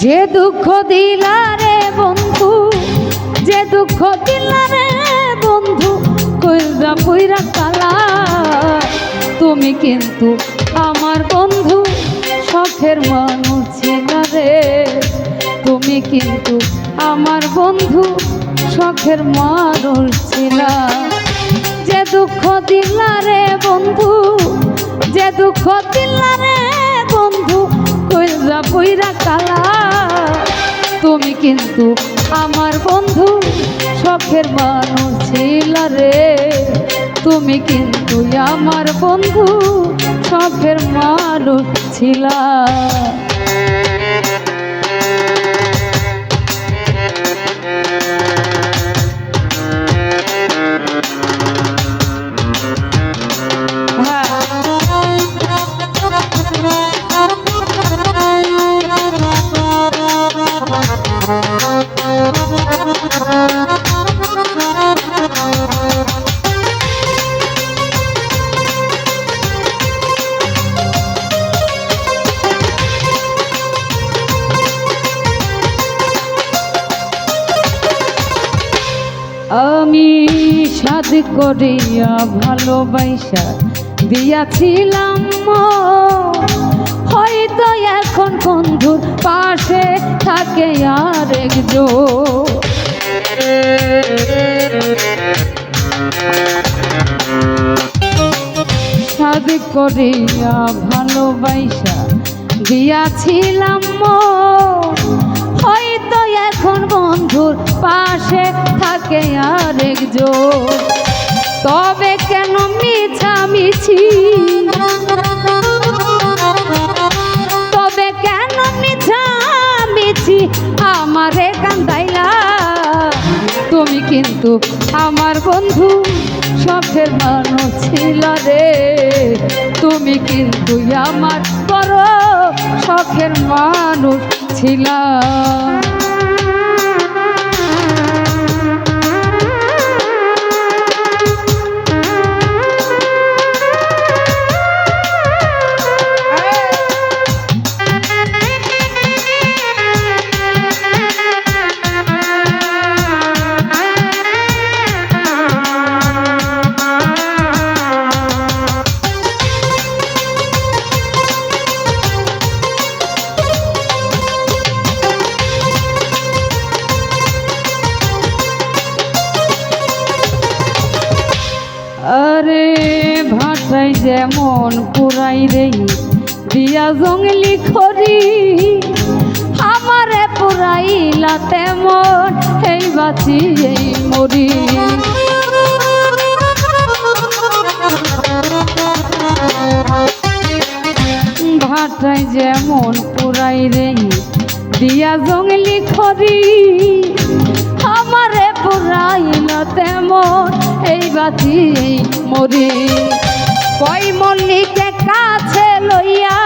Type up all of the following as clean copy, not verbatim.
যে দুঃখ দিলা রে বন্ধু, যে দুঃখ দিলা রে বন্ধু, কইরা কইরা কালা। তুমি কিন্তু আমার বন্ধু, শখের মানুষ ছিলা রে। তুমি কিন্তু আমার বন্ধু, শখের মানুষ ছিলা। যে দুঃখ দিলা রে বন্ধু, যে দুঃখ দিলা রে বন্ধু, কইরা কইরা কালা। তুমি কিন্তু আমার বন্ধু, শখের মানুষ ছিলা রে। তুমি কিন্তু আমার বন্ধু, শখের মানুষ ছিলা। আমি সাধ করিয়া ভালোবাসা দিয়াছিলাম, হয়তো এখন বন্ধুর পাশে থাকে আর একজন। সাধ করিয়া ভালোবাসা দিয়াছিলাম, হয়তো এখন বন্ধুর পাশে থাকে আর একজন। তবে কেন মিছামিছি, তবে কেন মিছামিছি আমারে কান্দাইলা। তুমি কিন্তু আমার বন্ধু, শখের মানুষ ছিলা রে। তুমি কিন্তু আমার বড় শখের মানুষ ছিলা। আরে ভাষায় যেমন পুরাই রে দিয়া জঙ্গলি খড়ি, আমারে পুরাইলা তেমন এই বাঁচি এই মরি। ভাষায় যেমন পুরাই রে দিয়া জঙ্গলি খড়ি, আমারে পুরাইলা তেমন এই বাঁচি এই মরি। কই মল্লিকে কাছে লইয়া,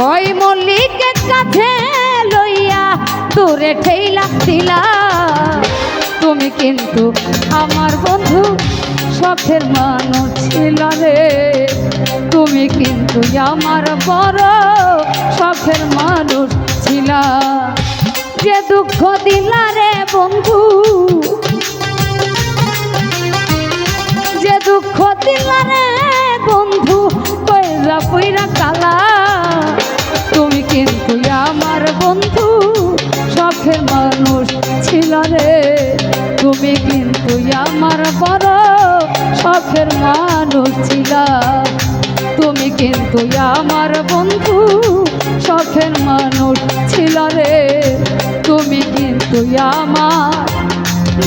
কই মল্লিকে কাছে লইয়া দূরে ঠেইলা দিলা। তুমি কিন্তু আমার বন্ধু, শখের মানুষ ছিলা রে। তুমি কিন্তু আমার বড় শখের মানুষ ছিলা। যে দুঃখ দিলা রে বন্ধু, যে দুঃখ দিলা রে বন্ধু, কইরা কইরা কালা। তুমি কিন্তু আমার বন্ধু, শখের মানুষ ছিলা রে। তুমি কিন্তু আমার বড় শখের মানুষ ছিলা। তুমি কিন্তু আমার বন্ধু, শখের মানুষ ছিলা রে। তুমি কিন্তু আমার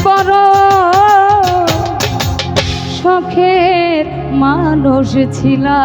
বড় শখের মানুষ ছিলা।